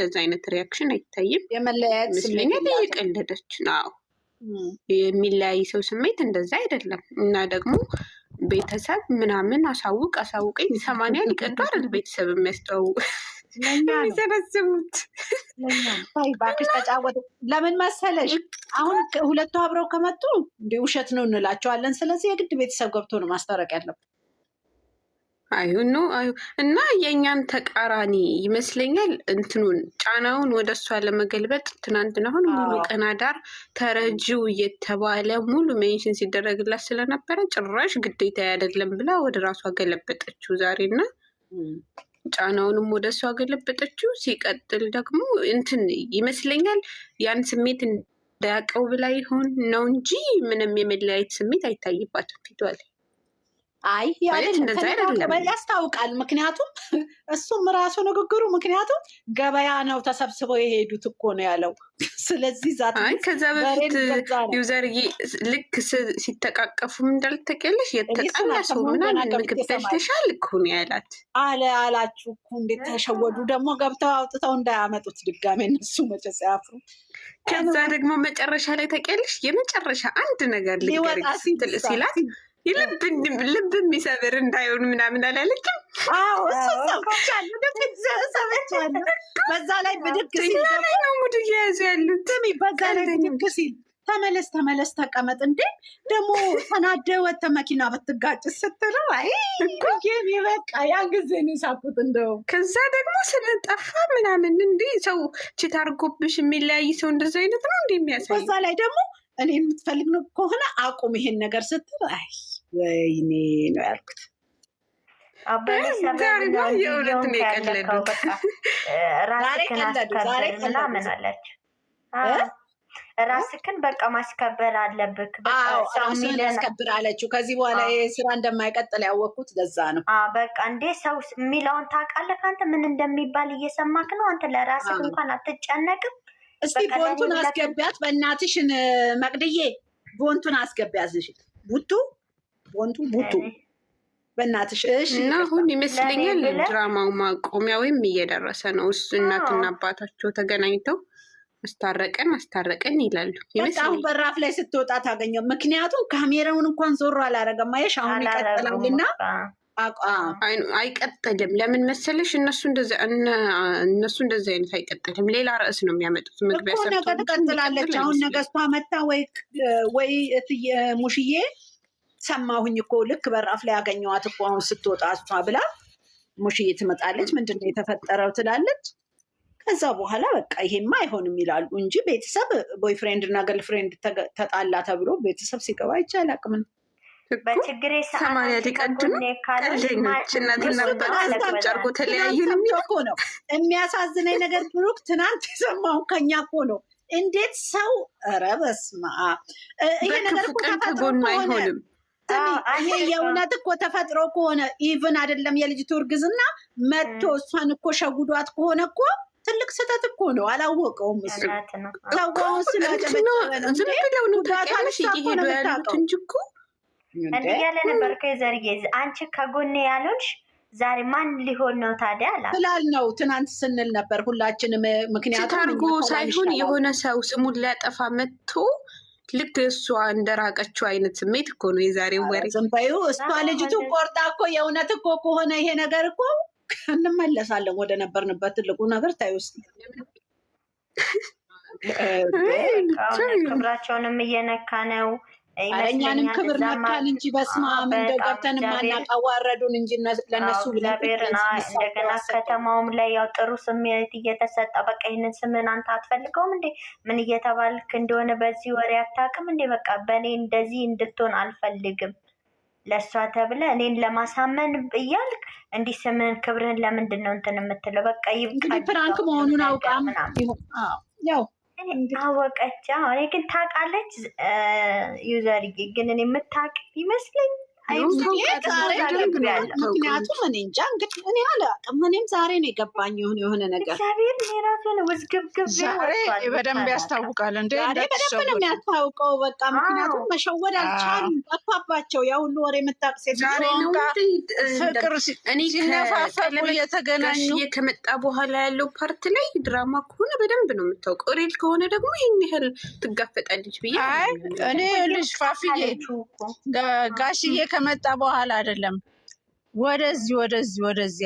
እንደዛ አይነት ሪያክሽን አይታይም የመለያየት ይመስለኛል። እየቀለደች ነው። የሚለያይ ሰው ስሜት እንደዛ አይደለም። እና ደግሞ ቤተሰብ ምናምን አሳውቀኝ 80 ሊቀዱ አይደል ቤተሰብ የሚያስተዋውቅ የሚሰበስቡት። እባክሽ ተጫወቱ። ለምን መሰለሽ አሁን ሁለቱ አብረው ከመጡ እንደ ውሸት ነው እንላቸዋለን። ስለዚህ የግድ ቤተሰብ ገብቶ ነው ማስታረቅ ያለብን። እና የእኛን ተቃራኒ ይመስለኛል እንትኑን ጫናውን ወደ እሷ ለመገልበጥ ትናንትና አሁን ሙሉ ቀን አዳር ተረጂው እየተባለ ሙሉ ሜንሽን ሲደረግላት ስለነበረ ጭራሽ ግዴታ አይደለም ብላ ወደ ራሷ ገለበጠችው ዛሬና ጫናውንም ወደ እሷ ገለበጠችው። ሲቀጥል ደግሞ እንትን ይመስለኛል ያን ስሜት እንዳያውቀው ብላ ይሆን ነው እንጂ ምንም የመለያየት ስሜት አይታይባትም ፊቷ ላይ። አይ ያስታውቃል። ምክንያቱም እሱም ራሱ ንግግሩ ምክንያቱም ገበያ ነው ተሰብስበው የሄዱት እኮ ነው ያለው። ስለዚህ ከዛ በፊት ዩዘርዬ ልክ ሲተቃቀፉም እንዳልተቀለሽ የተጣላ ሰው ምናምን ምግብ በልተሻል እኮ ነው ያላት አላችሁ እኮ። እንዴት ተሸወዱ ደግሞ ገብተው አውጥተው እንዳያመጡት ድጋሜ እነሱ መቼ ሲያፍሩ። ከዛ ደግሞ መጨረሻ ላይ ተቀለሽ የመጨረሻ አንድ ነገር ልንገርሽ ሲላት ልብ የሚሰብር እንዳይሆን ምናምን አላለችም። በዛ ላይ ብድግ ሲል ነው ሙድ እየያዙ ያሉት። በዛ ላይ ብድግ ሲል ተመለስ ተቀመጥ እንዴ ደግሞ ተናደ ወተ መኪና ብትጋጭ ስትለው በቃ ያን ጊዜ ነው ሳኩት። እንደው ከዛ ደግሞ ስለጠፋ ምናምን እንዲ ሰው ቺት አድርጎብሽ የሚለያይ ሰው እንደዛ አይነት ነው እንዲ የሚያሳይ። በዛ ላይ ደግሞ እኔ የምትፈልግ ነው ከሆነ አቁም ይሄን ነገር ስትል ወይኔ ነው ያልኩት። የእውነት ነው የቀለዱት። ምናምን አለች ራስክን በቃ ማስከበር አለብክ። ራስን ማስከበር አለችው። ከዚህ በኋላ ስራ እንደማይቀጥል ያወቅኩት ለዛ ነው። በቃ እንዴ ሰው የሚለውን ታውቃለህ አንተ ምን እንደሚባል እየሰማክ ነው አንተ። ለራስክ እንኳን አትጨነቅም። እስቲ ቦንቱን አስገቢያት በእናትሽን መቅድዬ፣ ቦንቱን አስገቢያት። ቡቱ በእናትሽ። እሺ እና አሁን ይመስለኛል ድራማው ማቆሚያ ወይም እየደረሰ ነው። እሱ እናትና አባታቸው ተገናኝተው አስታረቀን ይላሉ። በጣም በራፍ ላይ ስትወጣ ታገኘው። ምክንያቱም ካሜራውን እንኳን ዞሮ አላረገም። አየሽ አሁን ይቀጥላልና አይቀጥልም። ለምን መሰለሽ እነሱ እንደዚህ አይነት አይቀጥልም። ሌላ ርዕስ ነው የሚያመጡት። መግቢያ ነገ ትቀጥላለች። አሁን ነገስቷ መታ ወይ እትዬ ሙሽዬ ሰማሁኝ እኮ ልክ በራፍ ላይ ያገኘዋት እኮ አሁን ስትወጣ እሷ ብላ ሙሽዬ ትመጣለች። ምንድነው የተፈጠረው ትላለች። ከዛ በኋላ በቃ ይሄማ አይሆንም ይላሉ እንጂ ቤተሰብ ቦይፍሬንድ እና ገርልፍሬንድ ተጣላ ተብሎ ቤተሰብ ሲገባ ይቻላል። በችግሬ ሰማንያ ሊቀዱ ነው ቀልደኞች። እናትና አባት ጨርጎ ተለያዩ እኮ ነው። የሚያሳዝነኝ ነገር ብሩክ ትናንት የሰማሁን ከኛ እኮ ነው። እንዴት ሰው ኧረ በስመ አብ ይሄ ነገር እኮ ከጎኑ አይሆንም። ይሄ የእውነት እኮ ተፈጥሮ ከሆነ ኢቭን አይደለም የልጅቱ እርግዝና መጥቶ እሷን እኮ ሸጉዷት ከሆነ እኮ ትልቅ ስህተት እኮ ነው። አላወቀውም እሱ ሰውን ስለጨበጨበ ነው። ዝም ብለው ነው ታውቂያለሽ እየሄዱ ያሉት እንጂ እኮ እንዲህ ያለ ነበር። ከዘርዬ አንቺ ከጎኔ ያሉሽ ዛሬ ማን ሊሆን ነው ታዲያ ስላል ነው ትናንት ስንል ነበር ሁላችንም። ምክንያቱም ታርጎ ሳይሆን የሆነ ሰው ስሙን ሊያጠፋ መጥቶ ልክ እሷ እንደራቀችው አይነት ስሜት እኮ ነው የዛሬው ወሬ። ዝም በይው። እሷ ልጅቱ ቆርጣ እኮ የእውነት እኮ ከሆነ ይሄ ነገር እኮ እንመለሳለን ወደ ነበርንበት ትልቁ ነገር ታይ ውስጥ ክብራቸውንም እየነካ ነው። እኛንም ክብር ነካን እንጂ በስመ አብ እንደው ገብተን ማናውቅ አዋረዱን እንጂ ለነሱ እንደገና ከተማውም ላይ ያው ጥሩ ስሜት እየተሰጠ በቃ ይህንን ስምን አንተ አትፈልገውም እንዴ ምን እየተባልክ እንደሆነ በዚህ ወሬ አታውቅም እንዴ በቃ በእኔ እንደዚህ እንድትሆን አልፈልግም ለእሷ ተብለ እኔን ለማሳመን እያልክ እንዲህ ስምን ክብርህን ለምንድን ነው እንትን የምትለው? በቃ ይብቃ። ፍራንክ መሆኑን አውቃም ያው አወቀች። እኔ ግን ታውቃለች ዩዘርዬ ግን እኔ የምታውቅ ይመስለኝ ምክንያቱም እኔ እንጃ እንግዲህ እኔ አላውቅም። እኔም ዛሬ ነው የገባኝ የሆነ ነገር ዛሬ በደንብ ያስታውቃል። ዛሬ በደንብ ነው የሚያስታውቀው። በቃ ምክንያቱም መሸወድ አልቻሉም። ጠፋባቸው። ያ ሁሉ ወሬ የምታውቅ ሴት ፍቅር ሲነፋፈቁ እየተገናኙ ከመጣ በኋላ ያለው ፓርት ላይ ድራማ ከሆነ በደንብ ነው የምታውቀው። ሪል ከሆነ ደግሞ ይህን ያህል ትጋፈጣለች ብዬ እኔ ልጅ ፋፍዬ ጋሽዬ ከመጣ በኋላ አይደለም ወደዚህ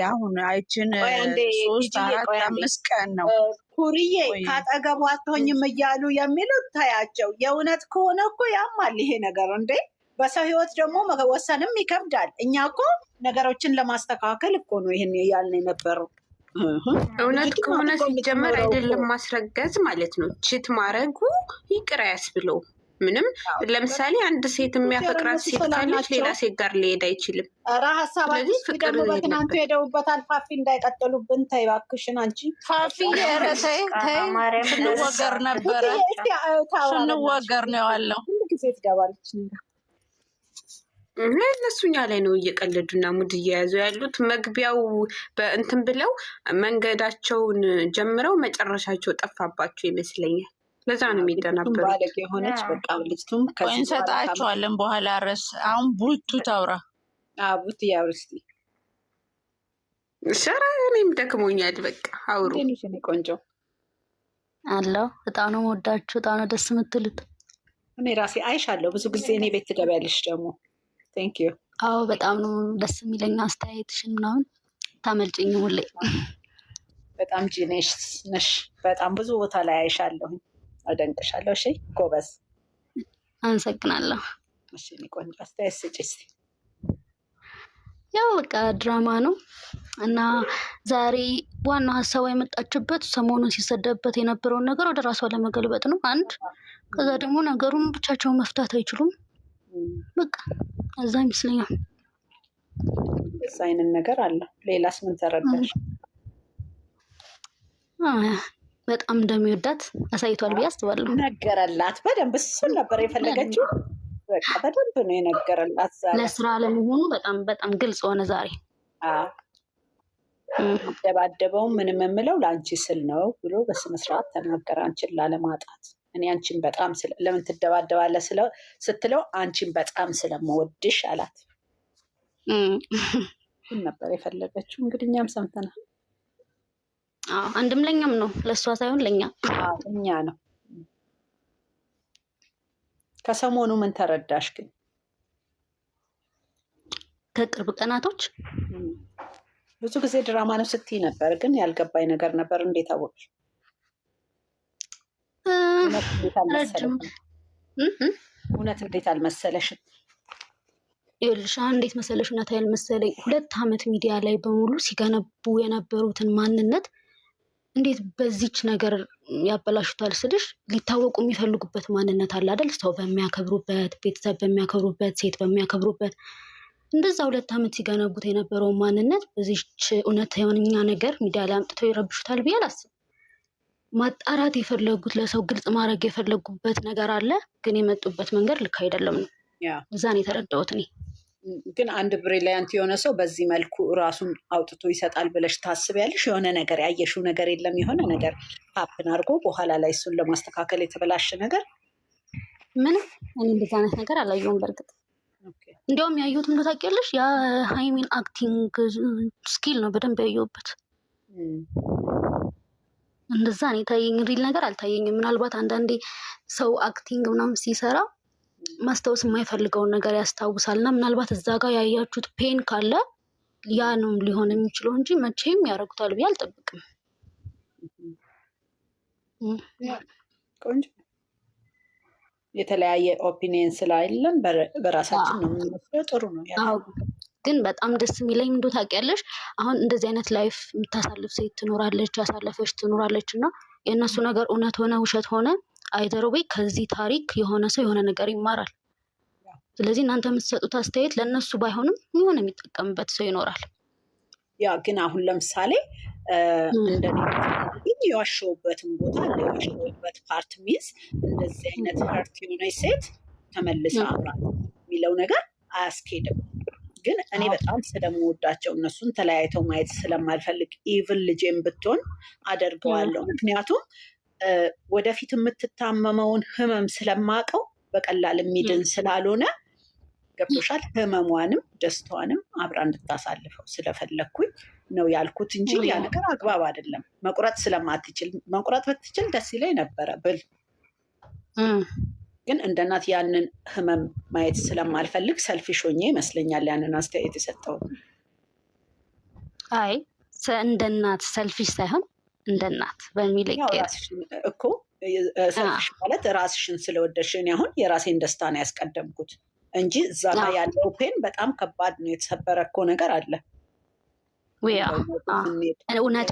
አሁን አይችን 3-4-5 ቀን ነው ኩርዬ ካጠገቡ አትሆኝም እያሉ የሚሉት ታያቸው። የእውነት ከሆነ እኮ ያማል ይሄ ነገር እንዴ። በሰው ህይወት ደግሞ መወሰንም ይከብዳል። እኛ እኮ ነገሮችን ለማስተካከል እኮ ነው ይህን እያልን የነበረው። እውነት ከሆነ ሲጀመር አይደለም ማስረገዝ ማለት ነው። ችት ማድረጉ ይቅር አያስብለው ምንም። ለምሳሌ አንድ ሴት የሚያፈቅራት ሴት ካለች ሌላ ሴት ጋር ሊሄድ አይችልም። ኧረ ሀሳባችን ደግሞ በትናንቱ ሄደውበታል። ፋፊ እንዳይቀጥሉብን ተይ እባክሽን። አንቺ ፋፊ የረተይ ስንወገር ነበረ ስንወገር ነው ያለው። ሁሉ ጊዜ ትገባለች እነሱኛ ላይ ነው እየቀለዱና ሙድ እየያዙ ያሉት። መግቢያው በእንትን ብለው መንገዳቸውን ጀምረው መጨረሻቸው ጠፋባቸው ይመስለኛል። ለዛ ነው የሚደናበሩ። ባለቅ የሆነች በቃ ልጅቱም እንሰጣቸዋለን በኋላ ረስ አሁን ቡቱ ታውራ ቡት ያውርስቲ ሸራ እኔም ደክሞኛል። በቃ አውሩ ቆንጆ አለው። በጣም ነው የምወዳችሁ። በጣም ነው ደስ የምትሉት። እኔ ራሴ አይሻለሁ ብዙ ጊዜ። እኔ ቤት ትገቢያለሽ ደግሞ ቴንክ ዩ። አዎ በጣም ነው ደስ የሚለኝ አስተያየትሽን ምናምን ታመልጭኝ ሁሌ። በጣም ጂኔሽ ነሽ። በጣም ብዙ ቦታ ላይ አይሻለሁኝ። አደንቅሻለሁ። እሺ ጎበዝ። አመሰግናለሁ። እሺ እኔ ቆንጆ አስተያየት ስጪ እስኪ። ያው በቃ ድራማ ነው እና ዛሬ ዋናው ሀሳቧ የመጣችበት ሰሞኑን ሲሰደብበት የነበረውን ነገር ወደ ራሷ ለመገልበጥ ነው አንድ። ከዛ ደግሞ ነገሩን ብቻቸውን መፍታት አይችሉም። በቃ እዛ ይመስለኛል። እዛ አይነት ነገር አለ። ሌላስ ምን ተረዳሽ? በጣም እንደሚወዳት አሳይቷል ብዬ አስባለሁ። ነገረላት በደንብ። እሱን ነበር የፈለገችው። በቃ በደንብ ነው የነገረላት። ዛሬ ለስራ ለመሆኑ በጣም ግልጽ ሆነ ዛሬ። ደባደበው ምንም የምለው ለአንቺ ስል ነው ብሎ በስነስርዓት ተናገረ። አንቺን ላለማጣት እኔ አንቺን በጣም ለምን ትደባደባለህ ስትለው አንቺን በጣም ስለምወድሽ አላት። ነበር የፈለገችው። እንግዲህ እኛም ሰምተናል። አንድም ለኛም ነው፣ ለእሷ ሳይሆን ለኛ እኛ ነው። ከሰሞኑ ምን ተረዳሽ ግን? ከቅርብ ቀናቶች ብዙ ጊዜ ድራማ ነው ስትይ ነበር፣ ግን ያልገባኝ ነገር ነበር። እንዴት አወቅሽ? እውነት እንዴት አልመሰለሽም? ይኸውልሽ እንዴት መሰለሽ እውነት ያልመሰለኝ 2 ዓመት ሚዲያ ላይ በሙሉ ሲገነቡ የነበሩትን ማንነት እንዴት በዚች ነገር ያበላሹታል ስልሽ፣ ሊታወቁ የሚፈልጉበት ማንነት አለ አይደል? ሰው በሚያከብሩበት፣ ቤተሰብ በሚያከብሩበት፣ ሴት በሚያከብሩበት እንደዛ 2 ዓመት ሲገነቡት የነበረውን ማንነት በዚች እውነተኛ ነገር ሚዲያ ላይ አምጥተው ይረብሹታል ብዬ አላስብም። ማጣራት የፈለጉት ለሰው ግልጽ ማድረግ የፈለጉበት ነገር አለ፣ ግን የመጡበት መንገድ ልክ አይደለም ነው። እዛን የተረዳሁት እኔ። ግን አንድ ብሪሊያንት የሆነ ሰው በዚህ መልኩ ራሱን አውጥቶ ይሰጣል ብለሽ ታስቢያለሽ? የሆነ ነገር ያየሽው ነገር የለም? የሆነ ነገር ሀፕን አድርጎ በኋላ ላይ እሱን ለማስተካከል የተበላሸ ነገር ምንም? እኔ እንደዚህ አይነት ነገር አላየሁም። በእርግጥ እንዲያውም ያየሁት እንደው ታውቂያለሽ፣ የሃይሚን አክቲንግ ስኪል ነው በደንብ ያየሁበት። እንደዛ ነው የታየኝ። ሪል ነገር አልታየኝም። ምናልባት አንዳንዴ ሰው አክቲንግ ምናምን ሲሰራ ማስታወስ የማይፈልገውን ነገር ያስታውሳል እና ምናልባት እዛ ጋር ያያችሁት ፔን ካለ ያ ነው ሊሆን የሚችለው እንጂ መቼም ያደርጉታል ብዬ አልጠብቅም። ቆንጆ የተለያየ ኦፒኒየን ስላለን በራሳችን ነው የምንወስደው። ጥሩ ነው። ግን በጣም ደስ የሚለኝ እንደው ታውቂያለሽ፣ አሁን እንደዚህ አይነት ላይፍ የምታሳልፍ ሴት ትኖራለች፣ ያሳለፈች ትኖራለች እና የእነሱ ነገር እውነት ሆነ ውሸት ሆነ አይደሮ ወይ ከዚህ ታሪክ የሆነ ሰው የሆነ ነገር ይማራል። ስለዚህ እናንተ የምትሰጡት አስተያየት ለእነሱ ባይሆንም የሆነ የሚጠቀምበት ሰው ይኖራል። ያ ግን አሁን ለምሳሌ እንደኔ የዋሸሁበትን ቦታ የዋሸሁበት ፓርት ሚስ እንደዚህ አይነት ሀርት የሆነች ሴት ተመልሳ አብራ የሚለው ነገር አያስኬድም። ግን እኔ በጣም ስለምወዳቸው እነሱን ተለያይተው ማየት ስለማልፈልግ ኢቭን ልጄም ብትሆን አደርገዋለሁ። ምክንያቱም ወደፊት የምትታመመውን ህመም ስለማቀው በቀላል የሚድን ስላልሆነ ገብቶሻል። ህመሟንም ደስታዋንም አብራ እንድታሳልፈው ስለፈለግኩኝ ነው ያልኩት እንጂ ያ ነገር አግባብ አይደለም። መቁረጥ ስለማትችል መቁረጥ ብትችል ደስ ይለኝ ነበረ ብል ግን እንደ እናት ያንን ህመም ማየት ስለማልፈልግ ሰልፊሽ ሆኜ ይመስለኛል ያንን አስተያየት የሰጠው። አይ እንደ እናት ሰልፊሽ ሳይሆን እንደ እናት በሚል እኮ ሰልፊሽ ማለት ራስሽን ስለወደድሽ። እኔ አሁን የራሴን ደስታ ነው ያስቀደምኩት እንጂ እዛ ጋር ያለው ፔን በጣም ከባድ ነው። የተሰበረ እኮ ነገር አለ። እውነት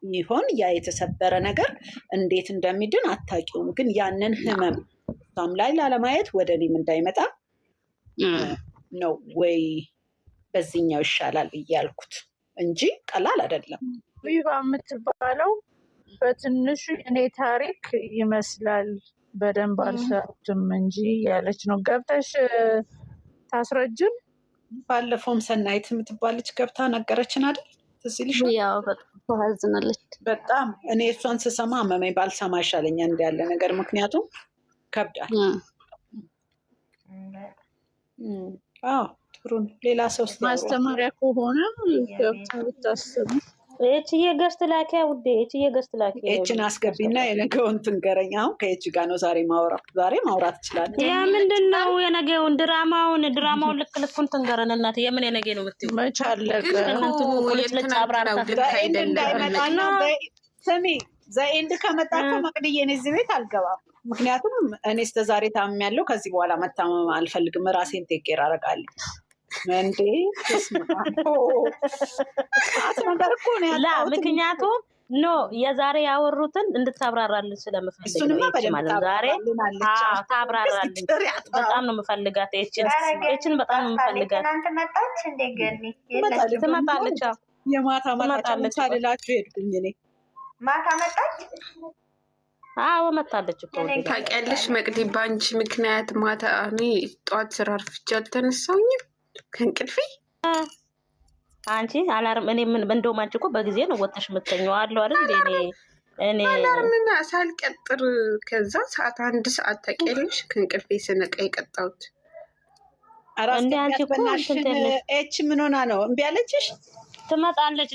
ቢሆን ያ የተሰበረ ነገር እንዴት እንደሚድን አታውቂውም። ግን ያንን ህመም እሷም ላይ ላለማየት ወደ እኔም እንዳይመጣ ነው ወይ በዚህኛው ይሻላል እያልኩት እንጂ ቀላል አይደለም። ዊባ የምትባለው በትንሹ እኔ ታሪክ ይመስላል በደንብ አልሰሩትም እንጂ ያለች ነው። ገብተሽ ታስረጅን። ባለፈውም ሰናይት የምትባለች ገብታ ነገረችን አይደል? ትዝ ይልሻል? ያው በጣም ታዝናለች። በጣም እኔ እሷን ስሰማ አመመኝ። ባልሰማ ይሻለኛል እንደ ያለ ነገር፣ ምክንያቱም ከብዳል። አዎ ጥሩ ነው። ሌላ ሰው ማስተማሪያ ከሆነ ገብታ ብታስብ። ኤችዬ ገዝት ላኪያ ውዴ፣ ኤችዬ ገዝት ላኪያ። ኤችን አስገቢና የነገውን ትንገረኝ። አሁን ከኤች ጋር ነው ዛሬ ማውራት ትችላለህ። ያ ምንድን ነው የነገውን ድራማውን ልክ ልኩን ትንገረን እናት። የምን የነገ ነው የምትይው? መች አለቀ? ስሚ ዘኤንድ ከመጣ እኮ መቅድዬ እኔ እዚህ ቤት አልገባም። ምክንያቱም እኔ እስከ ዛሬ ታምሜያለሁ። ከዚህ በኋላ መታመም አልፈልግም። ራሴን ቴኬር አደርጋለሁ። እንዴ ምክንያቱም የዛሬ ያወሩትን እንድታብራራልን ስለምፈልግ ማለት ዛሬ ታብራራልን። በጣም ነው የምፈልጋት ኤችን በጣም ነው የምፈልጋት። ትመጣለች። የማታ መጣለች አልላችሁ ሄድኩኝ እኔ ማታ መጣች። አዎ መጣለች እኮ ታውቂያለሽ መቅዲ፣ በአንቺ ምክንያት ማታ እኔ ጠዋት ስራ አርፍጄ አልተነሳሁኝም ከእንቅልፌ። አንቺ አላርም እኔ ምን እንደውም አንቺ እኮ በጊዜ ነው ወጥተሽ የምትተኛው አለው አይደል? እኔ አላርምና ሳልቀጥር ከዛ ሰዓት 1 ሰዓት ታውቂያለሽ ከእንቅልፌ ስነቃ የቀጣሁት። እንዴ አንቺ እኮ ኤች ምን ሆና ነው እምቢ አለችሽ? ትመጣለች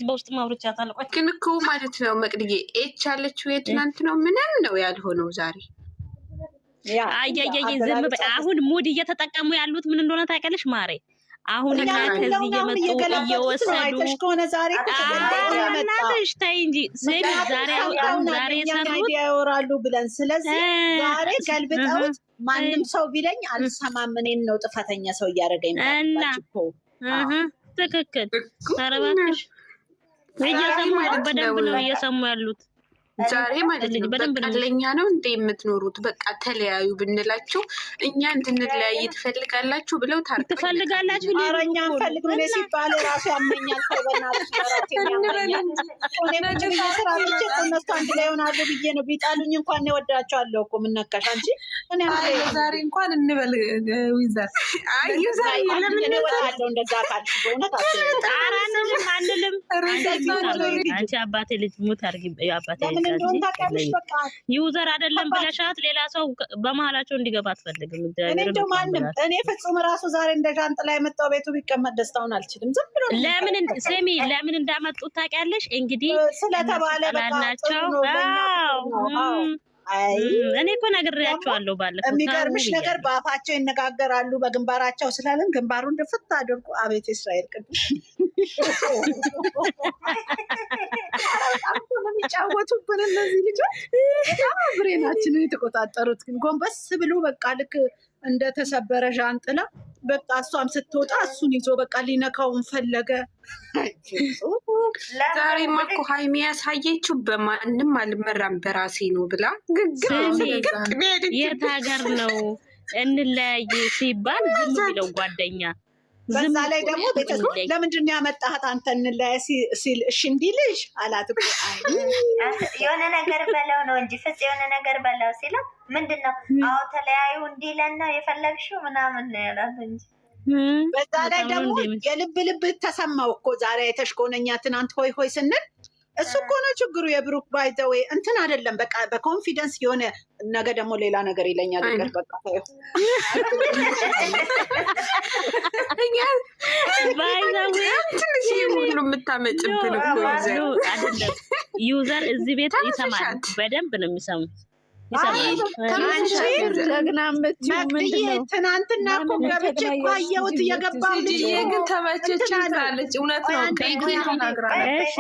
በውስጥ ማውርቻታለሁ። ግን እኮ ማለት ነው መቅድዬ ኤች አለችው የትናንት ነው ምንም ነው ያልሆነው ዛሬ። አያያየ ዝም በይ። አሁን ሙድ እየተጠቀሙ ያሉት ምን እንደሆነ ታውቂያለሽ ማሬ? አሁን እና ከዚህ እየመጡ እየወሰዱ ከሆነ ዛሬ እናትሽ ተይ እንጂ ዛሬ የሰሩት ያወራሉ ብለን ስለዚህ ዛሬ ገልብጠውት ማንም ሰው ቢለኝ አልሰማም። እኔን ነው ጥፋተኛ ሰው እያደረገኝ እና ትክክል። ኧረ እባክሽ እየሰሙ በደንብ ነው እየሰሙ ያሉት። ዛሬ ማለት ነው በቃለኛ ነው እንደ የምትኖሩት በቃ ተለያዩ ብንላችሁ እኛ እንድንለያይ ትፈልጋላችሁ ብለው ትፈልጋላችሁ። አረኛ እንፈልግ ምን ሲባል ራሱ ያመኛል። ተበናችሁ ራሱ ያመኛል። እነሱ አንድ ላይ ሆናሉ ብዬ ነው። ቢጣሉኝ እንኳን እኔ ወዳቸዋለሁ እኮ ምን ነካሽ አንቺ? እኔ ዛሬ እንኳን እንበል ዊዘር ዛሬ ለምን ወጣለው እንደዛ ካልሽ በእውነት አንልም። አንቺ አባቴ ልጅ ሙት አድርጊ አባቴ ዩዘር አይደለም ብለሻት ሌላ ሰው በመሀላቸው እንዲገባ አትፈልግም። እኔ ፍጹም ራሱ ዛሬ እንደ ዣንጥላ የመጣው ቤቱ ቢቀመጥ ደስታውን አልችልም። ዝም ብሎ ለምን እንዳመጡት ታውቂያለሽ? እንግዲህ ስለተባለ ናቸው። እኔ እኮ ነግሬያቸዋለሁ ባለፈው። የሚገርምሽ ነገር በአፋቸው ይነጋገራሉ በግንባራቸው ስላለን ግንባሩን ድፍት አድርጎ አቤት እስራኤል ቅዱስ የሚጫወቱብን እነዚህ ልጆች በጣም ብሬናችንን የተቆጣጠሩት። ግን ጎንበስ ብሎ በቃ ልክ እንደተሰበረ ዣንጥላ በቃ እሷም ስትወጣ እሱን ይዞ በቃ ሊነካውን ፈለገ። ዛሬማ እኮ ሀይሚ ያሳየችው በማንም አልመራም በራሴ ነው ብላ የት ሀገር ነው እንለያይ ሲባል ዝም ብለው ጓደኛ በዛ ላይ ደግሞ ቤተሰብ ለምንድን ነው ያመጣሃት አንተ እንለያይ ሲል እሺ እንዲልሽ አላት እኮ የሆነ ነገር በለው ነው እንጂ ፍጽ የሆነ ነገር በለው ሲለው ምንድን ነው አዎ ተለያዩ እንዲለን ነው የፈለግሽው ምናምን ነው ያላት እንጂ በዛ ላይ ደግሞ የልብ ልብ ተሰማው እኮ ዛሬ የተሽኮነኛ ትናንት ሆይ ሆይ ስንል እሱ እኮ ነው ችግሩ። የብሩክ ባይዘው እንትን አይደለም በቃ በኮንፊደንስ የሆነ ነገ ደግሞ ሌላ ነገር ይለኛል ነገር በቃ ባይዘው ትንሽ ሁሉ የምታመጭብን እኮ አይደለም ዩዘር እዚህ ቤት ይሰማል በደንብ ነው የሚሰሙ ትናንትና እኮ ገብቼ እኮ አየሁት የገባው ልጅ ግን ተመቸችኝ ትላለች። እውነት ነው ቤኪ ተናግራለች።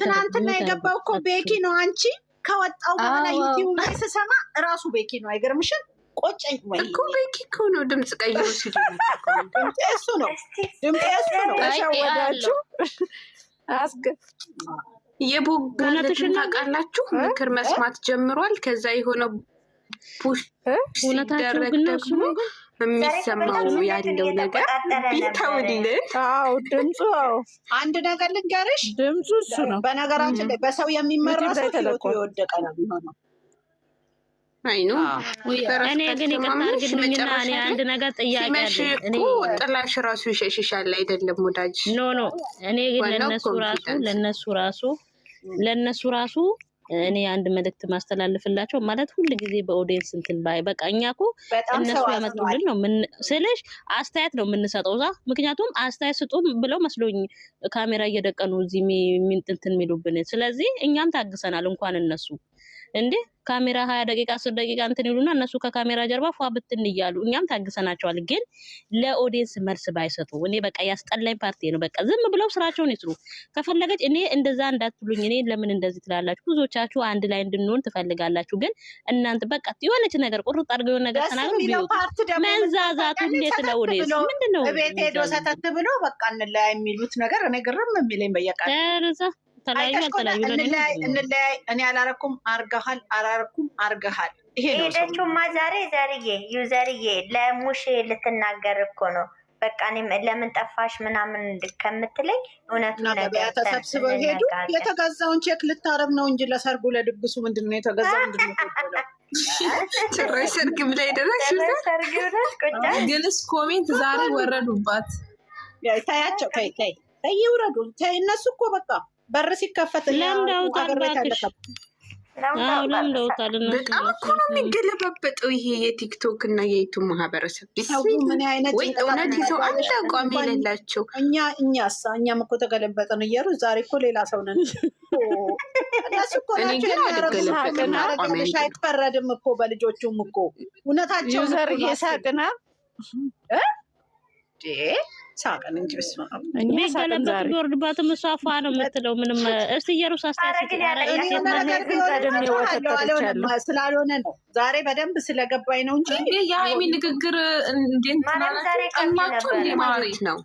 ትናንትና የገባው እኮ ቤኪ ነው። አንቺ ከወጣው በኋላ ዩቲዩብ ላይ ስሰማ እራሱ ቤኪ ነው። አይገርምሽም? ቆጨኝ ወይ እኮ ቤኪ እኮ ነው ድምፅ ቀይሮ ሲል ድምፅ እሱ ነው። ድምፅ እሱ ነው። ተሸወዳችሁ የቦጋለትን ታውቃላችሁ? ምክር መስማት ጀምሯል። ከዛ የሆነ ፑሽ ሲደረግ ደግሞ የሚሰማው ያለው ነገር ቢተውልን። አዎ ድምፁ አንድ ነገር ልንገርሽ፣ ድምፁ እሱ ነው። በነገራችን ላይ በሰው የሚመራ ሰው ህይወቱ የወደቀ ነው የሚሆነው። አይኑ እኔ ግን ይቅርታ አድርግልኝና እኔ አንድ ነገር ጥያቄ አለኝ። እኔ ጥላሽ ራሱ ይሸሽሻል አይደለም ወዳጅ? ኖ እኔ ግን ለነሱ ራሱ እኔ አንድ መልእክት ማስተላልፍላቸው ማለት ሁሉ ጊዜ በኦዲየንስ እንትን ባይ በቃ እኛ እኮ እነሱ ያመጡልን ነው ስለሽ አስተያየት ነው የምንሰጠው እዛ። ምክንያቱም አስተያየት ስጡ ብለው መስሎኝ ካሜራ እየደቀኑ እዚህ እንትን የሚሉብን። ስለዚህ እኛም ታግሰናል እንኳን እነሱ እንዴ ካሜራ 20 ደቂቃ 10 ደቂቃ እንትን ይሉና እነሱ ከካሜራ ጀርባ ፏ ብትን እያሉ እኛም ታግሰናቸዋል። ግን ለኦዲየንስ መልስ ባይሰጡ እኔ በቃ ያስጠላኝ ፓርቲ ነው። በቃ ዝም ብለው ስራቸውን ይስሩ። ከፈለገች እኔ እንደዛ እንዳትሉኝ። እኔ ለምን እንደዚህ ትላላችሁ? ብዙዎቻችሁ አንድ ላይ እንድንሆን ትፈልጋላችሁ። ግን እናንተ በቃ የሆነች ነገር ቁርጥ አድርገው ነገር ተናግሩ ቢወጡ መንዛዛቱ እንዴት ነው? ኦዲየንስ ምንድነው ቤት ሄዶ ሰተት ብሎ በቃ እንለያይ የሚሉት ነገር እኔ ግርም የሚለኝ በየቃ እንለያይ እኔ አላረኩም አርገሃል አላረኩም አርገሃል። ይሄ ነው ሄደችውማ ዛሬ ዩዘርዬ ለሙሽ ልትናገር እኮ ነው። በቃ እኔም ለምን ጠፋሽ ምናምን ከምትለኝ እውነቱን ነገር ተሰብስበው ሄዱ። የተገዛውን ቼክ ልታረብ ነው እንጂ ለሰርጉ ለድግሱ ምንድነው የተገዛው? ምንድነው ጭራሽ ሰርግም ላይ ደረሽ። ግልስ ኮሜንት ዛሬ ወረዱባት። ታያቸው ተይ ይውረዱ። እነሱ እኮ በቃ በር ሲከፈት ለምደውታል በጣም እኮ ነው የሚገለባበጠው ይሄ የቲክቶክ እና የዩቱብ ማህበረሰብ። ምን አይነት እውነት ይዘው አንድ አቋም የሌላቸው እኛም እኮ ተገለበጠን እያሉ ዛሬ እኮ ሌላ ሰው ነን። እነሱ እኮ ናቸው አይፈረድም እኮ በልጆቹም እኮ እውነታቸው ዩዘር እየሳቅና ሳቀን እንጂ በስመ አብ የሚገለበጥ ቢወርድባትም እሷ አፏ ነው የምትለው። ምንም እስቲ ኢየሩስ ስላልሆነ ነው ዛሬ በደንብ ስለገባኝ ነው እንጂ የሀይሚ ንግግር እንዴት ማለት ነው።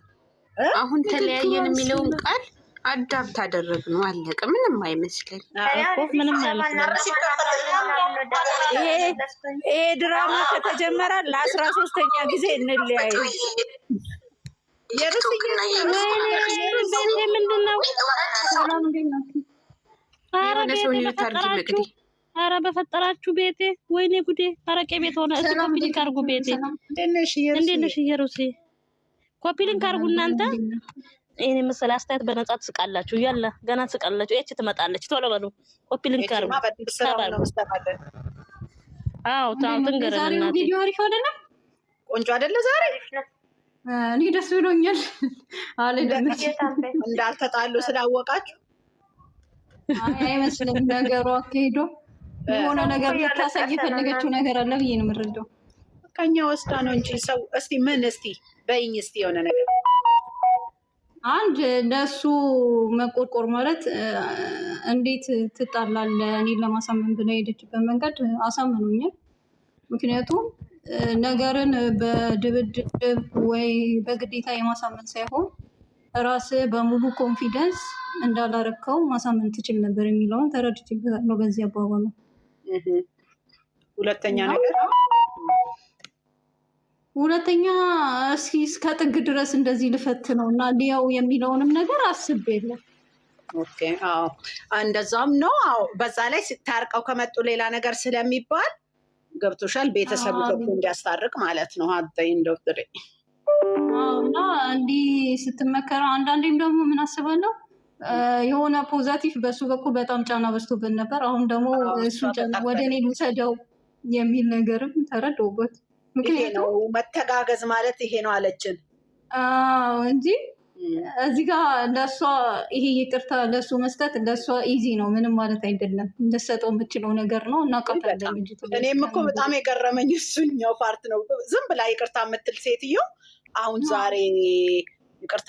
አሁን ተለያየን የሚለውን ቃል አዳብት አደረግ ነው አለቀ። ምንም አይመስለን። ምንም አይመስለን። ይሄ ድራማ ከተጀመረ ለ13ኛ ጊዜ እንለያይ። ኧረ በፈጠራችሁ ቤቴ ወይኔ ጉዴ! አረቄ ቤት ሆነ። እስኪ ኮፒሊንክ አድርጉ። ቤቴ እንዴት ነሽ እየሩሴ? ኮፒሊንክ አድርጉ እናንተ። ይሄን መሰለ አስተያየት በነጻ ትስቃላችሁ። ያለ ገና ትስቃላችሁ። እቺ ትመጣለች። ቶሎ በሉ ኮፒሊንክ አድርጉ። አዎ ታው ትንገረና ቪዲዮ አሪፍ አይደለም? ቆንጆ አይደለ ዛሬ? እኔ ደስ ብሎኛል። አለ እንዳልተጣሉ ስላወቃችሁ አይመስልም ነገሩ። አካሄዶ የሆነ ነገር ልታሳይ የፈለገችው ነገር አለ ብዬ ነው የምረዳው። ከኛ ወስዳ ነው እንጂ ሰው እስቲ ምን እስቲ በይኝ እስቲ የሆነ ነገር አንድ ለሱ መቆርቆር ማለት እንዴት ትጣላለህ? እኔን ለማሳመን ብላ ሄደችበት መንገድ አሳምኖኛል። ምክንያቱም ነገርን በድብድብ ወይ በግዴታ የማሳመን ሳይሆን ራስ በሙሉ ኮንፊደንስ እንዳላረከው ማሳመን ትችል ነበር የሚለውን ተረድቼበታለሁ። በዚህ አባባሉ ሁለተኛ ነገር ሁለተኛ እስኪ እስከ ጥግ ድረስ እንደዚህ ልፈት ነው እና ሊያው የሚለውንም ነገር አስቤያለሁ። ኦኬ አዎ እንደዛም ነው። አዎ በዛ ላይ ታርቀው ከመጡ ሌላ ነገር ስለሚባል ገብቶሻል። ቤተሰቡ ገብቶ እንዲያስታርቅ ማለት ነው። አይ እንደውትሬ እና እንዲህ ስትመከረ አንዳንዴም ደግሞ ምን አስባለሁ የሆነ ፖዘቲቭ በሱ በኩል በጣም ጫና በዝቶብን ነበር። አሁን ደግሞ እሱን ጫና ወደ እኔ ልውሰደው የሚል ነገርም ተረዳሁበት። ምክንያቱም መተጋገዝ ማለት ይሄ ነው አለችን እንጂ እዚህ ጋር ለእሷ ይሄ ይቅርታ ለእሱ መስጠት ለእሷ ኢዚ ነው፣ ምንም ማለት አይደለም። እንደሰጠው የምችለው ነገር ነው እና ቀጣለን። እኔም እኮ በጣም የገረመኝ እሱኛው ፓርት ነው። ዝም ብላ ይቅርታ የምትል ሴትዮ አሁን ዛሬ ይቅርታ